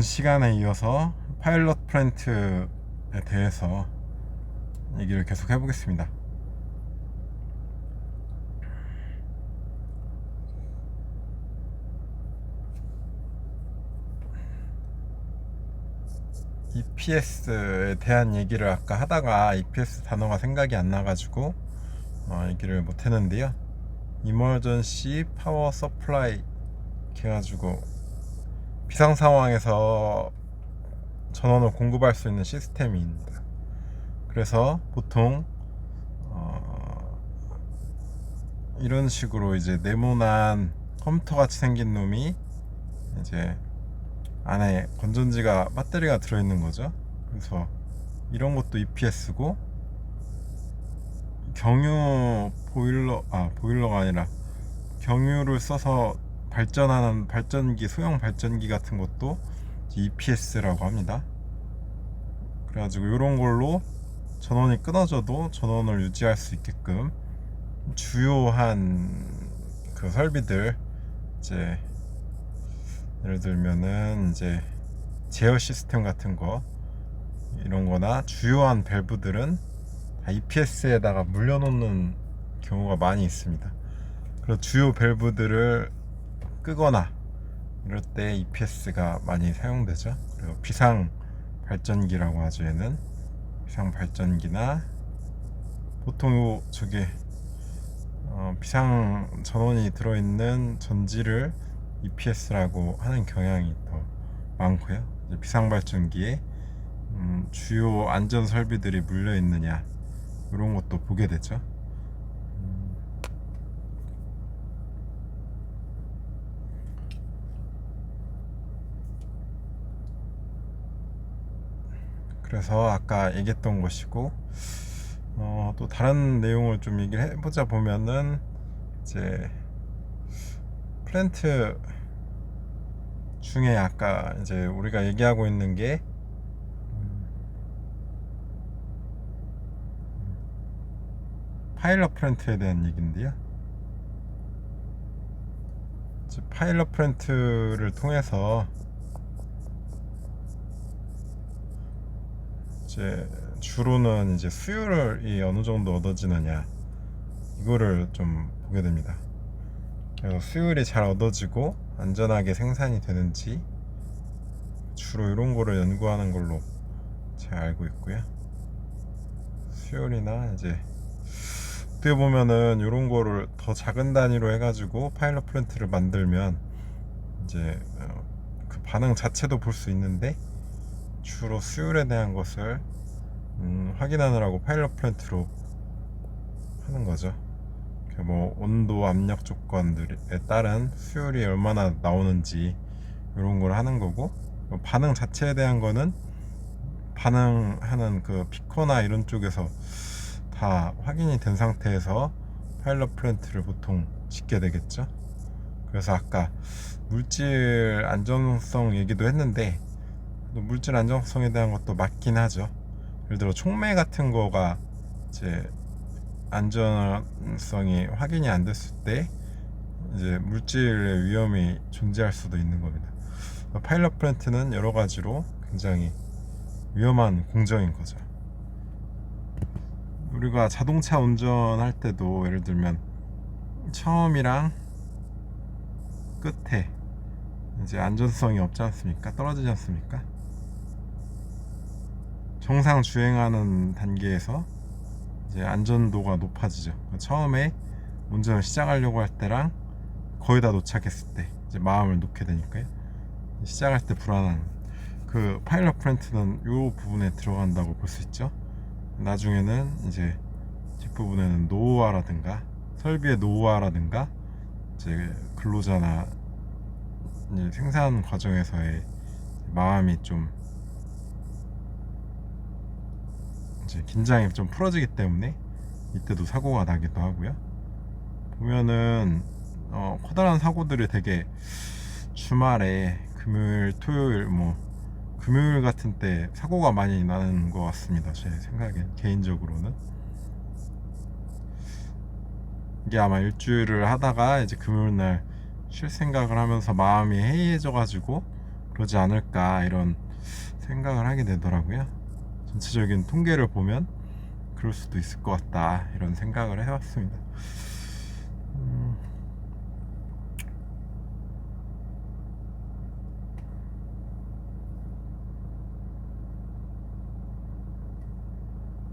시간에 이어서 파일럿 프렌트에 대해서 얘기를 계속 해보겠습니다. EPS에 대한 얘기를 아까 하다가 EPS 단어가 생각이 안 나가지고 얘기를 못 했는데요. Emergency Power Supply 해가지고 비상 상황에서 전원을 공급할 수 있는 시스템입니다. 그래서 보통 이런 식으로 이제 네모난 컴퓨터 같이 생긴 놈이 이제 안에 건전지가 배터리가 들어있는 거죠. 그래서 이런 것도 EPS고, 경유 보일러가 아니라 경유를 써서 발전하는 발전기, 소형 발전기 같은 것도 EPS라고 합니다. 그래가지고 이런 걸로 전원이 끊어져도 전원을 유지할 수 있게끔 주요한 그 설비들, 이제 예를 들면은 이제 제어 시스템 같은 거, 이런 거나 주요한 밸브들은 다 EPS에다가 물려놓는 경우가 많이 있습니다. 그리고 주요 밸브들을 끄거나 이럴 때 EPS가 많이 사용되죠. 그리고 비상 발전기라고 하죠. 얘는 비상 발전기나 보통 비상 전원이 들어있는 전지를 EPS라고 하는 경향이 더 많고요. 이제 비상 발전기에 주요 안전 설비들이 물려 있느냐, 이런 것도 보게 되죠. 그래서 아까 얘기했던 것이고, 또 다른 내용을 좀 얘기를 해보자 보면은, 이제 플랜트 중에 아까 이제 우리가 얘기하고 있는 게 파일럿 플랜트에 대한 얘기인데요. 이제 파일럿 플랜트를 통해서 이제 주로는 이제 수율이 어느 정도 얻어지느냐, 이거를 좀 보게 됩니다. 그래서 수율이 잘 얻어지고 안전하게 생산이 되는지 주로 이런 거를 연구하는 걸로 제가 알고 있고요. 수율이나 이제 어떻게 보면은 이런 거를 더 작은 단위로 해가지고 파일럿 플랜트를 만들면 이제 그 반응 자체도 볼 수 있는데, 주로 수율에 대한 것을 확인하느라고 파일럿 플랜트로 하는 거죠. 뭐 온도, 압력 조건들에 따른 수율이 얼마나 나오는지 이런 걸 하는 거고, 반응 자체에 대한 거는 반응하는 그 피커나 이런 쪽에서 다 확인이 된 상태에서 파일럿 플랜트를 보통 짓게 되겠죠. 그래서 아까 물질 안정성 얘기도 했는데, 물질 안정성에 대한 것도 맞긴 하죠. 예를 들어 촉매 같은 거가 이제 안전성이 확인이 안 됐을 때 이제 물질의 위험이 존재할 수도 있는 겁니다. 파일럿 플랜트는 여러 가지로 굉장히 위험한 공정인 거죠. 우리가 자동차 운전할 때도 예를 들면 처음이랑 끝에 이제 안전성이 없지 않습니까? 떨어지지 않습니까? 정상 주행하는 단계에서 이제 안전도가 높아지죠. 처음에 운전을 시작하려고 할 때랑 거의 다 도착했을 때 이제 마음을 놓게 되니까요. 시작할 때 불안한 그 파일럿 플랜트는 이 부분에 들어간다고 볼 수 있죠. 나중에는 이제 뒷부분에는 노후화라든가 설비의 노후화라든가 이제 근로자나 이제 생산 과정에서의 마음이 좀 이제 긴장이 좀 풀어지기 때문에 이때도 사고가 나기도 하고요. 보면은 커다란 사고들이 되게 주말에 금요일, 토요일, 금요일 같은 때 사고가 많이 나는 것 같습니다. 제 생각엔, 개인적으로는. 이게 아마 일주일을 하다가 이제 금요일 날 쉴 생각을 하면서 마음이 해이해져 가지고 그러지 않을까 이런 생각을 하게 되더라고요. 전체적인 통계를 보면 그럴 수도 있을 것 같다 이런 생각을 해봤습니다.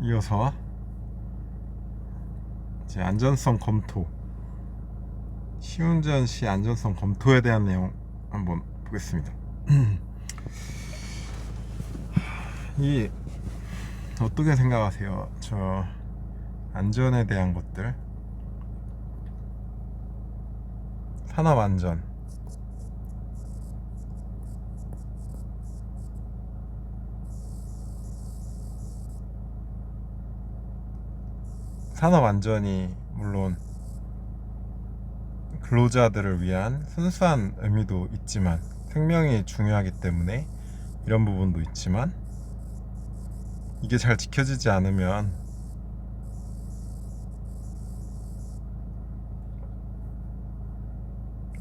이어서 이제 안전성 검토, 시운전 시 안전성 검토에 대한 내용 한번 보겠습니다. 이 어떻게 생각하세요? 저 안전에 대한 것들, 산업 안전, 산업 안전이 물론 근로자들을 위한 순수한 의미도 있지만 생명이 중요하기 때문에 이런 부분도 있지만 이게 잘 지켜지지 않으면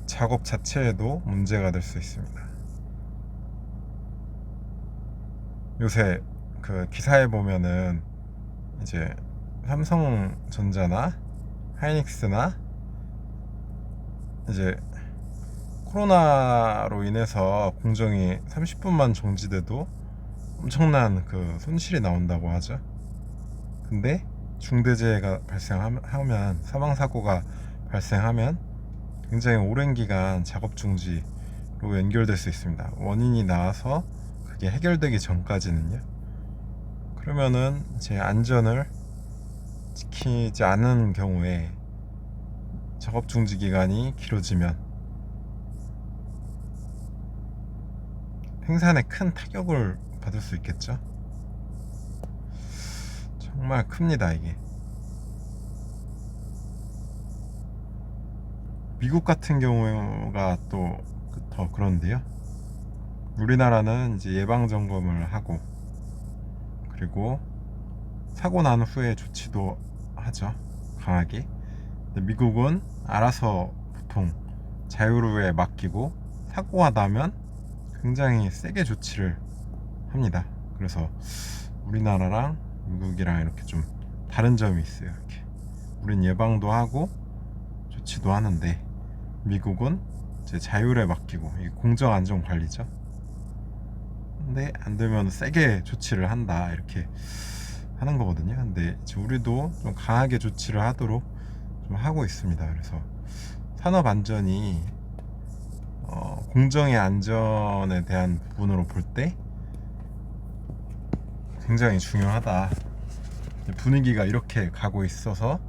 작업 자체에도 문제가 될 수 있습니다. 요새 그 기사에 보면은 이제 삼성전자나 하이닉스나 이제 코로나로 인해서 공정이 30분만 정지돼도 엄청난 그 손실이 나온다고 하죠. 근데 중대재해가 발생하면, 사망사고가 발생하면 굉장히 오랜 기간 작업 중지로 연결될 수 있습니다. 원인이 나와서 그게 해결되기 전까지는요. 그러면은 제 안전을 지키지 않은 경우에 작업 중지 기간이 길어지면 생산에 큰 타격을 받을 수 있겠죠. 정말 큽니다 이게. 미국 같은 경우가 또 더 그런데요. 우리나라는 이제 예방 점검을 하고 그리고 사고 난 후에 조치도 하죠, 강하게. 근데 미국은 알아서 보통 자유로에 맡기고 사고가 나면 굉장히 세게 조치를 합니다. 그래서 우리나라랑 미국이랑 이렇게 좀 다른 점이 있어요. 이렇게 우린 예방도 하고 조치도 하는데 미국은 이제 자율에 맡기고 이게 공정 안전 관리죠. 근데 안 되면 세게 조치를 한다 이렇게 하는 거거든요. 근데 우리도 좀 강하게 조치를 하도록 좀 하고 있습니다. 그래서 산업 안전이 공정의 안전에 대한 부분으로 볼 때 굉장히 중요하다. 분위기가 이렇게 가고 있어서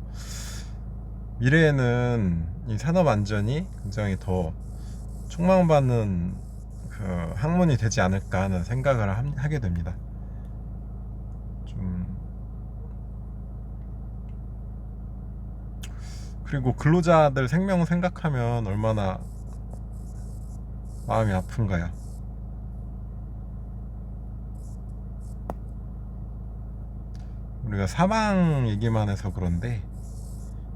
미래에는 이 산업 안전이 굉장히 더 촉망받는 그 학문이 되지 않을까 하는 생각을 하게 됩니다. 좀 그리고 근로자들 생명 생각하면 얼마나 마음이 아픈가요? 우리가 사망 얘기만 해서 그런데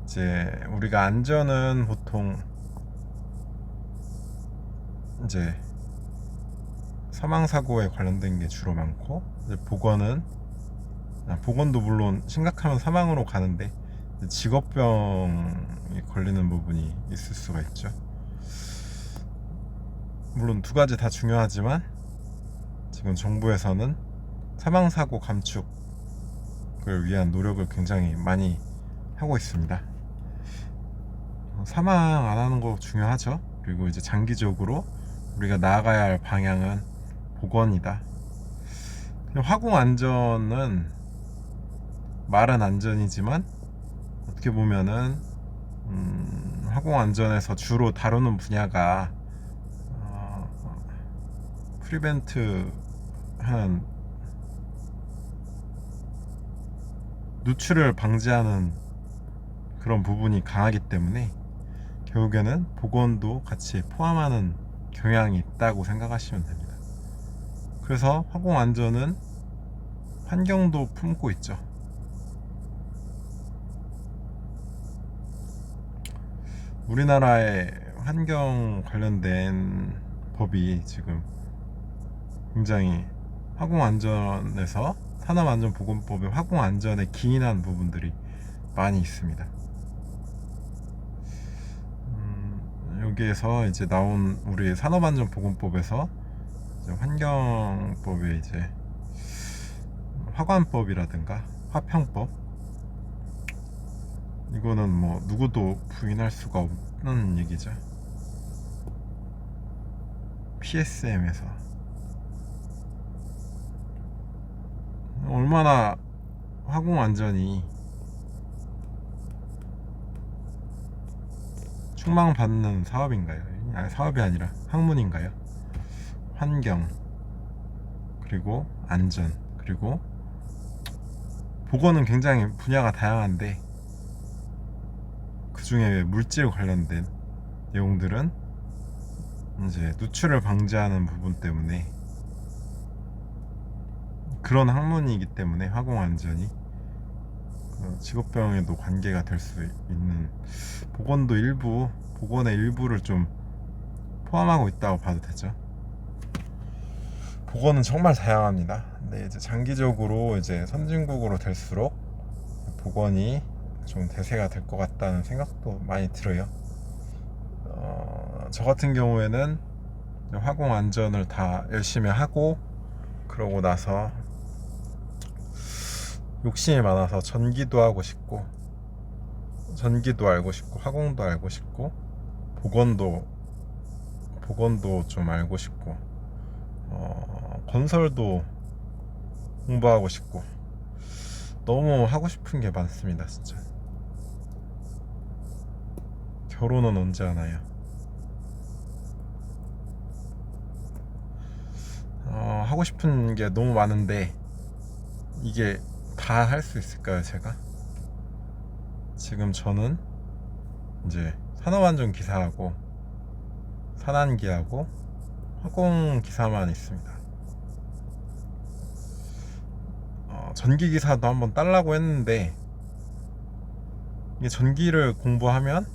이제 우리가 안전은 보통 이제 사망사고에 관련된 게 주로 많고 이제 보건도 물론 심각하면 사망으로 가는데 직업병이 걸리는 부분이 있을 수가 있죠. 물론 두 가지 다 중요하지만 지금 정부에서는 사망사고 감축을 위한 노력을 굉장히 많이 하고 있습니다. 사망 안 하는 거 중요하죠. 그리고 이제 장기적으로 우리가 나아가야 할 방향은 보건이다. 화공 안전은 말은 안전이지만 어떻게 보면은 화공 안전에서 주로 다루는 분야가 프리벤트 하는 누출을 방지하는 그런 부분이 강하기 때문에 결국에는 보건도 같이 포함하는 경향이 있다고 생각하시면 됩니다. 그래서 화공 안전은 환경도 품고 있죠. 우리나라의 환경 관련된 법이 지금 굉장히 화공안전에서 산업안전보건법의 화공안전에 기인한 부분들이 많이 있습니다. 여기에서 이제 나온 우리 산업안전보건법에서 이제 환경법에 이제 화관법이라든가 화평법, 이거는 뭐 누구도 부인할 수가 없는 얘기죠. PSM에서 얼마나 화공안전이 충망받는 사업인가요? 아니, 사업이 아니라 학문인가요? 환경, 그리고 안전, 그리고 보건은 굉장히 분야가 다양한데 그 중에 물질 관련된 내용들은 이제 누출을 방지하는 부분 때문에, 그런 학문이기 때문에 화공안전이 직업병에도 관계가 될 수 있는, 보건도 일부, 보건의 일부를 좀 포함하고 있다고 봐도 되죠. 보건은 정말 다양합니다. 근데 이제 장기적으로 이제 선진국으로 될수록 보건이 좀 대세가 될 것 같다는 생각도 많이 들어요. 저 같은 경우에는 화공 안전을 다 열심히 하고 그러고 나서 욕심이 많아서 전기도 하고 싶고, 전기도 알고 싶고, 화공도 알고 싶고, 보건도 좀 알고 싶고, 건설도 공부하고 싶고, 너무 하고 싶은 게 많습니다. 진짜. 결혼은 언제 하나요? 하고 싶은 게 너무 많은데 이게 다 할 수 있을까요, 제가? 지금 저는 이제 산업안전 기사하고 산안기하고 화공 기사만 있습니다. 전기 기사도 한번 딸라고 했는데 이게 전기를 공부하면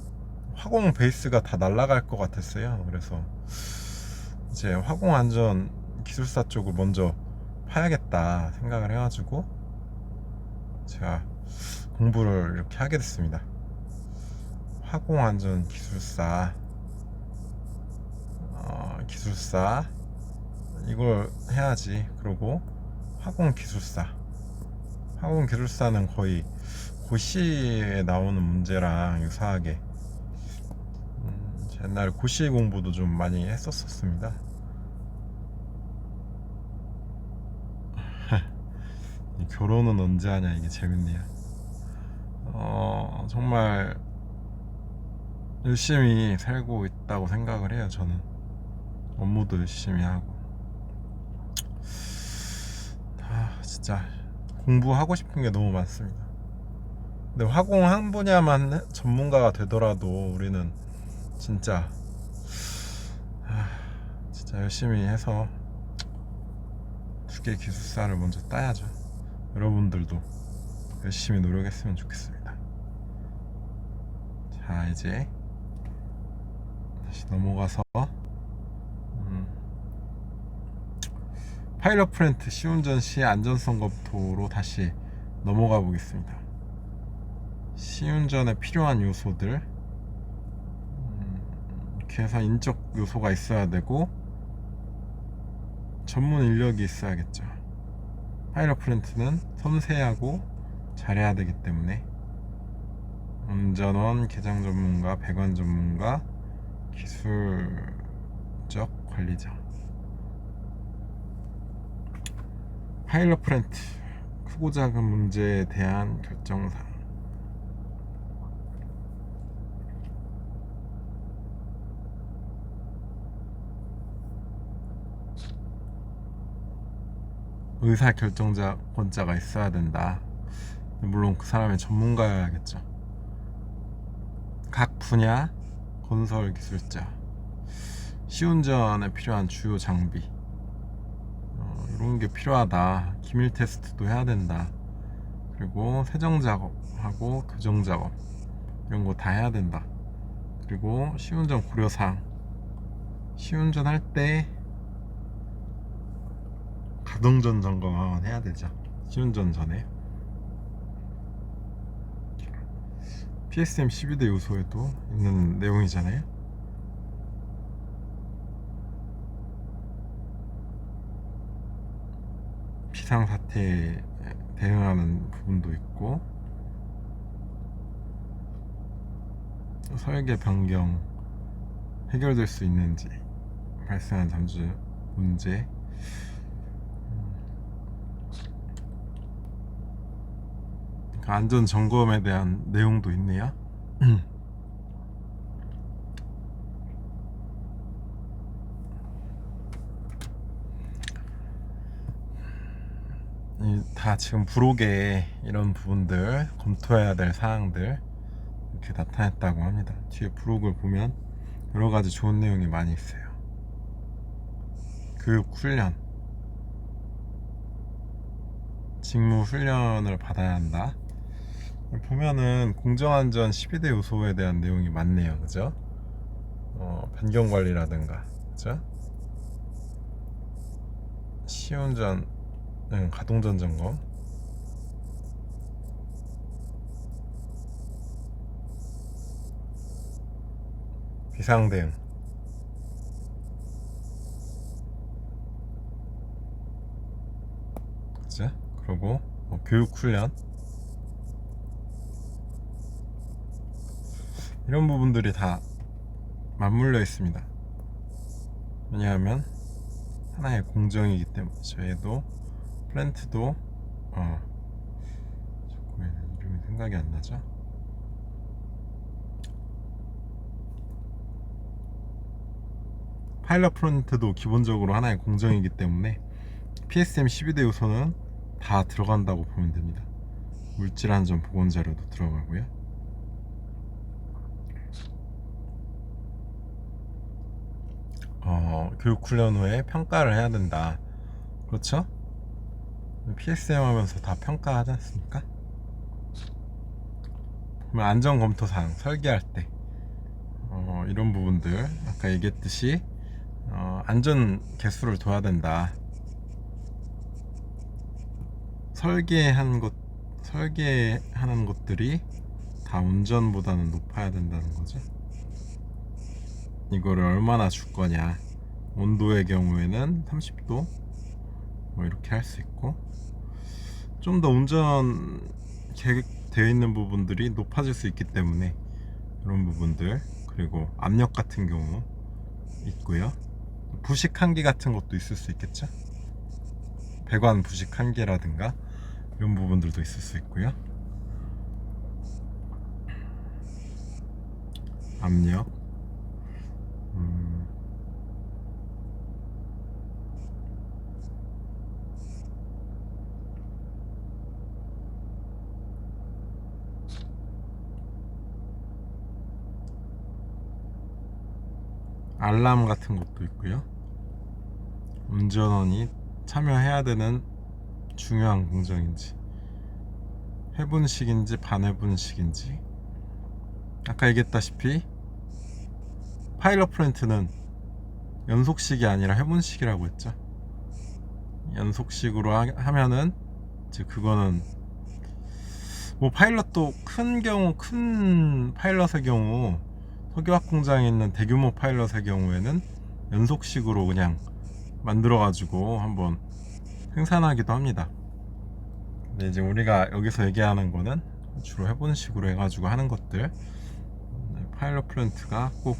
화공 베이스가 다 날아갈 것 같았어요. 그래서 이제 화공 안전 기술사 쪽을 먼저 파야겠다 생각을 해가지고 제가 공부를 이렇게 하게 됐습니다. 화공 안전 기술사, 기술사 이걸 해야지. 그리고 화공 기술사, 화공 기술사는 거의 고시에 나오는 문제랑 유사하게 옛날에 고시 공부도 좀 많이 했었습니다. 결혼은 언제 하냐, 이게 재밌네요. 정말 열심히 살고 있다고 생각을 해요. 저는 업무도 열심히 하고, 진짜 공부하고 싶은 게 너무 많습니다. 근데 화공 한 분야만 전문가가 되더라도 우리는 진짜 열심히 해서 두 개 기술사를 먼저 따야죠. 여러분들도 열심히 노력했으면 좋겠습니다. 자, 이제 다시 넘어가서 파일럿 플랜트 시운전 시 안전성 검토로 다시 넘어가 보겠습니다. 시운전에 필요한 요소들, 이렇게 해서 인적 요소가 있어야 되고 전문 인력이 있어야겠죠. 파일럿 플랜트는 섬세하고 잘해야 되기 때문에 운전원, 개장 전문가, 배관 전문가, 기술적 관리자. 파일럿 플랜트, 크고 작은 문제에 대한 결정사항. 의사결정권자가 있어야 된다. 물론 그 사람이 전문가여야겠죠. 각 분야 건설 기술자, 시운전에 필요한 주요 장비, 이런 게 필요하다. 기밀 테스트도 해야 된다. 그리고 세정 작업하고 교정 작업 이런 거 다 해야 된다. 그리고 시운전 고려사항, 시운전 할 때 가동전 점검 한번 해야 되죠. 시운전 전에. PSM 12대 요소에도 있는 내용이잖아요. 비상사태에 대응하는 부분도 있고, 설계 변경 해결될 수 있는지, 발생한 잠수 문제, 안전 점검에 대한 내용도 있네요. 다 지금 부록에 이런 부분들 검토해야 될 사항들 이렇게 나타냈다고 합니다. 뒤에 부록을 보면 여러 가지 좋은 내용이 많이 있어요. 교육 훈련, 직무 훈련을 받아야 한다. 보면은 공정안전 12대 요소에 대한 내용이 많네요. 그죠? 변경 관리라든가, 그죠? 시운전, 가동전 점검, 비상 대응, 그죠? 그리고 교육 훈련, 이런 부분들이 다 맞물려 있습니다. 왜냐하면 하나의 공정이기 때문이죠. 얘도 플랜트도 자꾸 이름이 생각이 안 나죠. 파일럿 플랜트도 기본적으로 하나의 공정이기 때문에 PSM 12대 요소는 다 들어간다고 보면 됩니다. 물질안전 보건 자료도 들어가고요. 교육 훈련 후에 평가를 해야 된다. 그렇죠? PSM 하면서 다 평가하지 않습니까? 그러면 안전검토사항 설계할 때 이런 부분들 아까 얘기했듯이 안전 개수를 둬야 된다. 설계하는 것들이 다 운전보다는 높아야 된다는 거죠. 이거를 얼마나 줄 거냐. 온도의 경우에는 30도 뭐 이렇게 할 수 있고, 좀 더 운전 계획되어 있는 부분들이 높아질 수 있기 때문에 이런 부분들, 그리고 압력 같은 경우 있고요. 부식 한계 같은 것도 있을 수 있겠죠. 배관 부식 한계라든가 이런 부분들도 있을 수 있고요. 압력, 알람 같은 것도 있고요. 운전원이 참여해야 되는 중요한 공정인지, 회분식인지 반회분식인지. 아까 얘기했다시피 파일럿 플랜트는 연속식이 아니라 회분식이라고 했죠. 연속식으로 하면은 이제 그거는 뭐 파일럿도 큰 파일럿의 경우, 석유화학 공장에 있는 대규모 파일럿의 경우에는 연속식으로 그냥 만들어 가지고 한번 생산하기도 합니다. 근데 이제 우리가 여기서 얘기하는 거는 주로 회분식으로 해가지고 하는 것들. 파일럿 플랜트가 꼭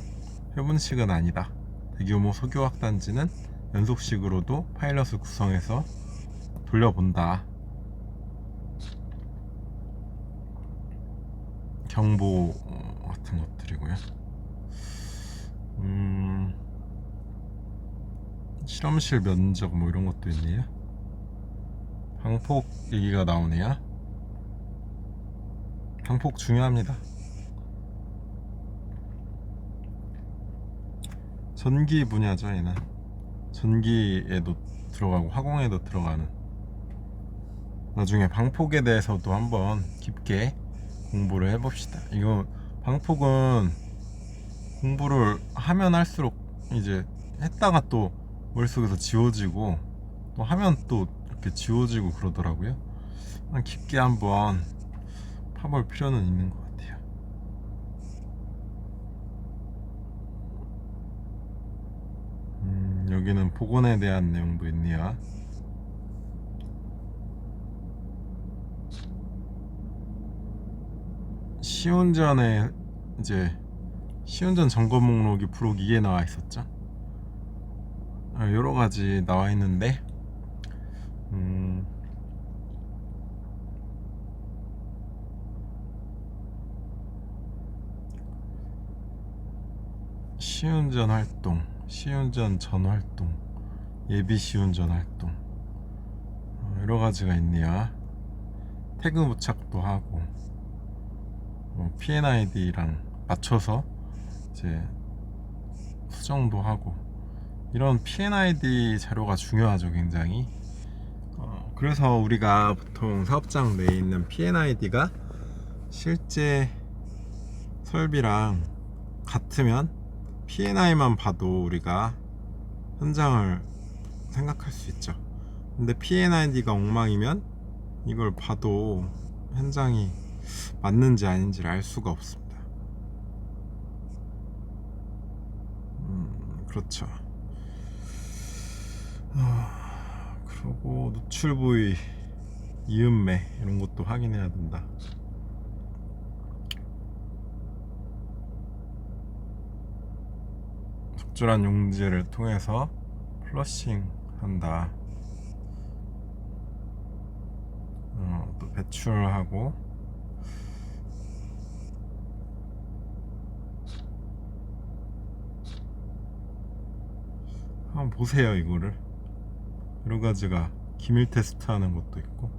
회분식은 아니다. 대규모 석유화학 단지는 연속식으로도 파일럿을 구성해서 돌려본다. 경보 같은 것들이고요. 실험실 면적 뭐 이런 것도 있네요. 방폭 얘기가 나오네요. 방폭 중요합니다. 전기 분야죠. 얘는 전기에도 들어가고 화공에도 들어가는. 나중에 방폭에 대해서도 한번 깊게 공부를 해봅시다. 이거 방폭은 공부를 하면 할수록 이제 했다가 또 머릿속에서 지워지고 또 하면 또 이렇게 지워지고 그러더라고요. 깊게 한번 파볼 필요는 있는 것 같아요. 여기는 복원에 대한 내용도 있네요. 시운전에 이제 시운전 점검 목록이 부록 2에 나와 있었죠. 여러 가지 나와 있는데 시운전 활동, 시운전 전 활동, 예비 시운전 활동, 여러 가지가 있네요. 태그 부착도 하고 P&ID랑 맞춰서 이제 수정도 하고, 이런 P&ID 자료가 중요하죠, 굉장히. 그래서 우리가 보통 사업장 내에 있는 P&ID가 실제 설비랑 같으면 P&I만 봐도 우리가 현장을 생각할 수 있죠. 근데 P&ID가 엉망이면 이걸 봐도 현장이 맞는지 아닌지를 알 수가 없습니다. 그렇죠. 그리고 노출 부위, 이음매 이런 것도 확인해야 된다. 적절한 용지를 통해서 플러싱 한다. 또 배출하고, 한번 보세요. 이거를 여러 가지가 기밀 테스트 하는 것도 있고,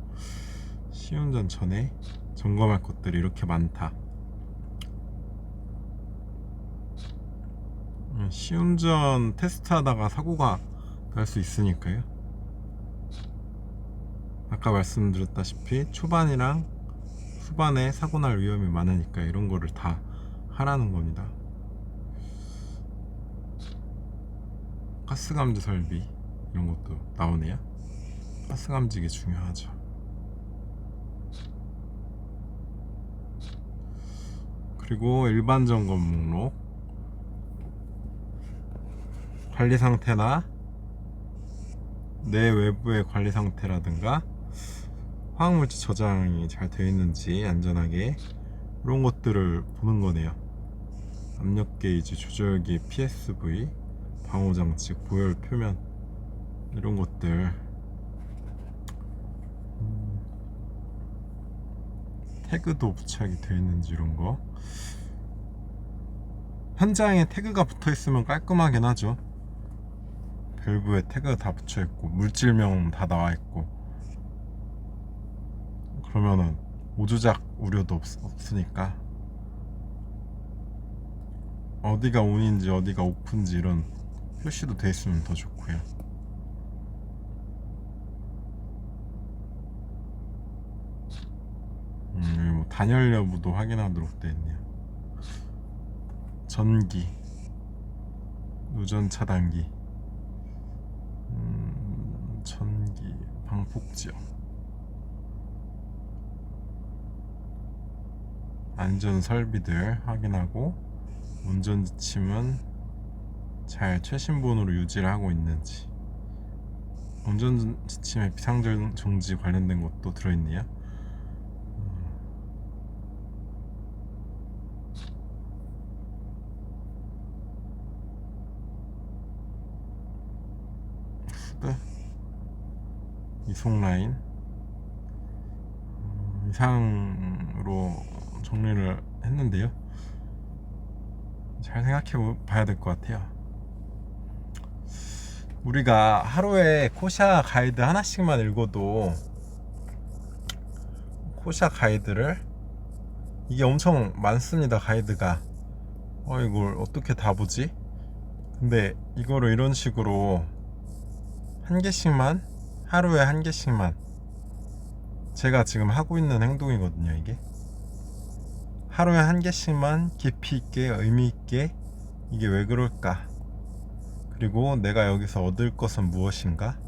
시운전 전에 점검할 것들이 이렇게 많다. 시운전 테스트 하다가 사고가 날 수 있으니까요. 아까 말씀드렸다시피 초반이랑 후반에 사고 날 위험이 많으니까 이런 거를 다 하라는 겁니다. 가스 감지 설비 이런 것도 나오네요. 가스 감지기 중요하죠. 그리고 일반 점검 목록, 관리 상태나 내 외부의 관리 상태라든가 화학물질 저장이 잘 되어 있는지 안전하게, 이런 것들을 보는 거네요. 압력 게이지, 조절기, PSV, 방호장치, 고열 표면, 이런 것들. 태그도 부착이 되어 있는지 이런 거. 현장에 태그가 붙어 있으면 깔끔하긴 하죠. 밸브에 태그 다 붙여 있고 물질명 다 나와 있고, 그러면은 오조작 우려도 없으니까, 어디가 온인지 어디가 오프인지 이런 표시도 돼 있으면 더 좋고요. 여기 뭐 단열 여부도 확인하도록 돼 있네요. 전기, 누전 차단기, 전기, 방폭지역, 안전 설비들 확인하고, 운전 지침은 잘 최신본으로 유지를 하고 있는지, 운전 지침에 비상전 정지 관련된 것도 들어있네요. 후드, 이송 라인, 이상으로 정리를 했는데요. 잘 생각해 봐야 될 것 같아요. 우리가 하루에 코샤 가이드 하나씩만 읽어도, 코샤 가이드를, 이게 엄청 많습니다. 가이드가 이걸 어떻게 다 보지? 근데 이거를 이런 식으로 한 개씩만, 하루에 한 개씩만, 제가 지금 하고 있는 행동이거든요. 이게 하루에 한 개씩만 깊이 있게, 의미 있게, 이게 왜 그럴까, 그리고 내가 여기서 얻을 것은 무엇인가,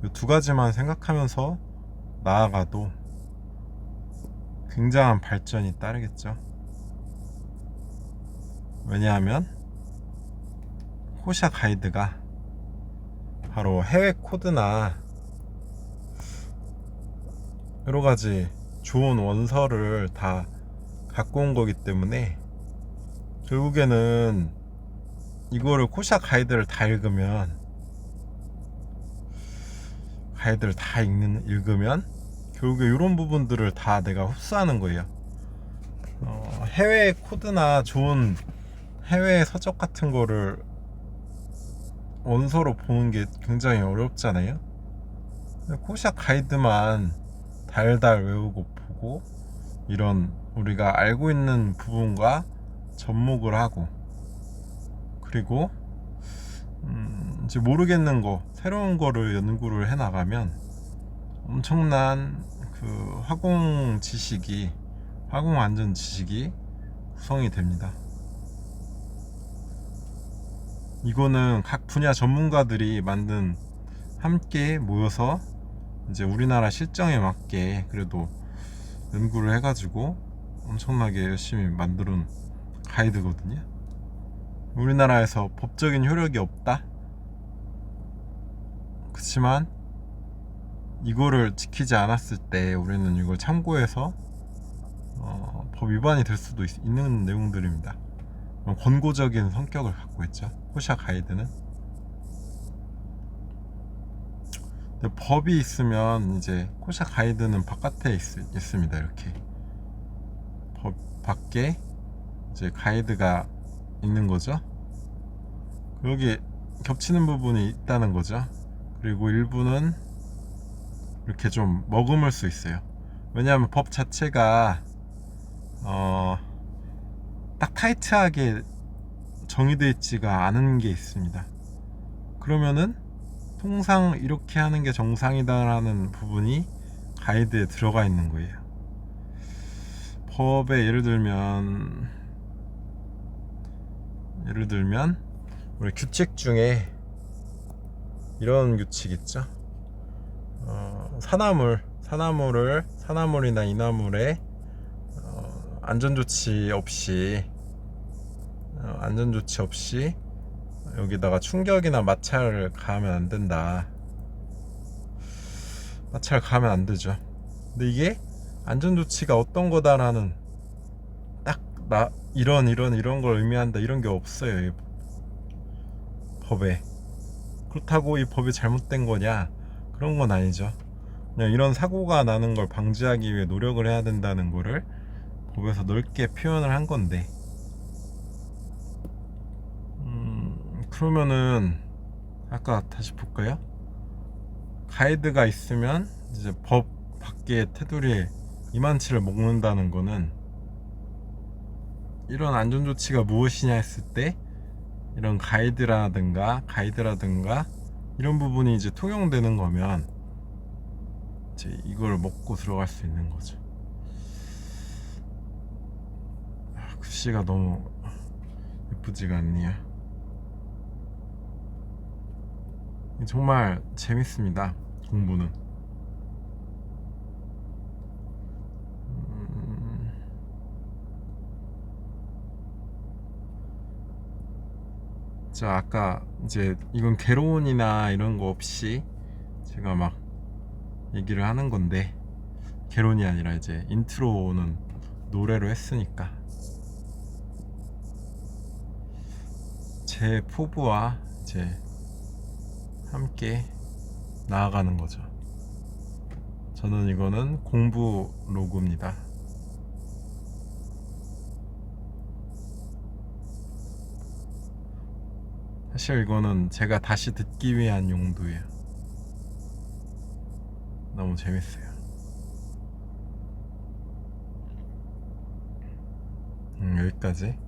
이 두 가지만 생각하면서 나아가도 굉장한 발전이 따르겠죠. 왜냐하면 호샤 가이드가 바로 해외 코드나 여러 가지 좋은 원서를 다 갖고 온 거기 때문에 결국에는 이거를 코샤 가이드를 다 읽으면 결국에 이런 부분들을 다 내가 흡수하는 거예요. 해외 코드나 좋은 해외 서적 같은 거를 원서로 보는 게 굉장히 어렵잖아요. 코샤 가이드만 달달 외우고 보고 이런 우리가 알고 있는 부분과 접목을 하고 그리고 이제 모르겠는 거 새로운 거를 연구를 해 나가면 엄청난 그 화공 안전 지식이 구성이 됩니다. 이거는 각 분야 전문가들이 만든 함께 모여서 이제 우리나라 실정에 맞게 그래도 연구를 해가지고 엄청나게 열심히 만들어놓은 가이드거든요. 우리나라에서 법적인 효력이 없다? 그치만 이거를 지키지 않았을 때 우리는 이걸 참고해서 법 위반이 될 수도 있는 내용들입니다. 권고적인 성격을 갖고 있죠. 호샤 가이드는. 근데 법이 있으면 이제 호샤 가이드는 바깥에 있습니다. 이렇게 법 밖에 이제 가이드가 있는 거죠. 여기 겹치는 부분이 있다는 거죠. 그리고 일부는 이렇게 좀 머금을 수 있어요. 왜냐하면 법 자체가 딱 타이트하게 정의되어 있지가 않은 게 있습니다. 그러면은 통상 이렇게 하는 게 정상이다라는 부분이 가이드에 들어가 있는 거예요. 법에 예를 들면 우리 규칙 중에 이런 규칙 있죠. 산화물이나 인화물에 안전조치 없이 여기다가 충격이나 마찰을 가하면 안 된다. 마찰 가하면 안 되죠. 근데 이게 안전조치가 어떤 거다라는 딱 이런 걸 의미한다 이런 게 없어요. 이 법에. 그렇다고 이 법이 잘못된 거냐? 그런 건 아니죠. 그냥 이런 사고가 나는 걸 방지하기 위해 노력을 해야 된다는 거를 법에서 넓게 표현을 한 건데 그러면은 아까 다시 볼까요? 가이드가 있으면 이제 법 밖의 테두리에 이만치를 먹는다는 거는 이런 안전조치가 무엇이냐 했을 때 이런 가이드라든가 이런 부분이 이제 통용되는 거면 이제 이걸 먹고 들어갈 수 있는 거죠. 글씨가 너무 예쁘지가 않네요. 정말 재밌습니다. 공부는. 자, 아까 이제 이건 개론이나 이런 거 없이 제가 막 얘기를 하는 건데 개론이 아니라 이제 인트로는 노래로 했으니까 제 포부와 이제 함께 나아가는 거죠. 저는 이거는 공부 로그입니다. 사실 이거는 제가 다시 듣기 위한 용도예요. 너무 재밌어요. 여기까지.